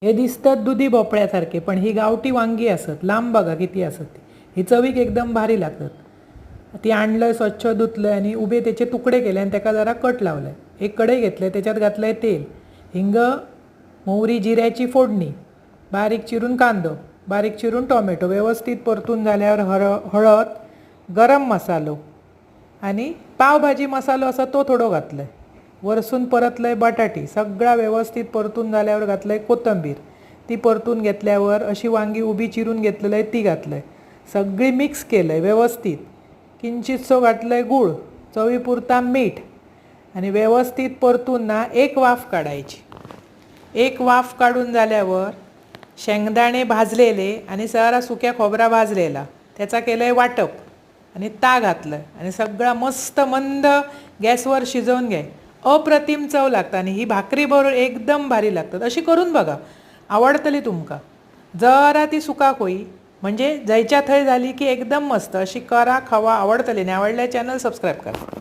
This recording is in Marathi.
हे दिसतात दुधी भोपळ्यासारखे, पण ही गावठी वांगी असत. लांब बघा किती असत ती. ही चवीक एकदम भारी लागतात. ती आणलंय, स्वच्छ धुतलंय आणि उभे त्याचे तुकडे केले आणि त्याला जरा कट लावलाय. एक कढई घेतलंय, त्याच्यात घातलंय तेल, हिंग, मोहरी, जिऱ्याची फोडणी, बारीक चिरून कांदो, बारीक चिरून टोमॅटो व्यवस्थित परतून झाल्यावर हळद, गरम मसालो आणि पावभाजी मसालो असा तो थोडो घातलाय. वरसून परतलंय बटाटी, सगळा व्यवस्थित परतून झाल्यावर घातलंय कोथिंबीर. ती परतून घेतल्यावर अशी वांगी उभी चिरून घेतलेलं आहे ती घातलंय. सगळी मिक्स केलंय व्यवस्थित. किंचितसो घातलंय गूळ, चवीपुरता मीठ आणि व्यवस्थित परतून ना एक वाफ काढायची. एक वाफ काढून झाल्यावर शेंगदाणे भाजलेले आणि सारा सुक्या खोबरा भाजलेला त्याचा केलंय वाटप आणि ता घातलं आणि सगळा मस्त मंद गॅसवर शिजवून घ्याय. अप्रतिम चव लागतं आणि ही भाकरी बरोबर एकदम भारी लागतात. अशी करून बघा, आवडतली तुमका. जरा ती सुकाक होई म्हणजे जायच्या थंय झाली की एकदम मस्त. अशी करा, खावा, आवडतली. नाही आवडल्या चॅनल सबस्क्राईब करा.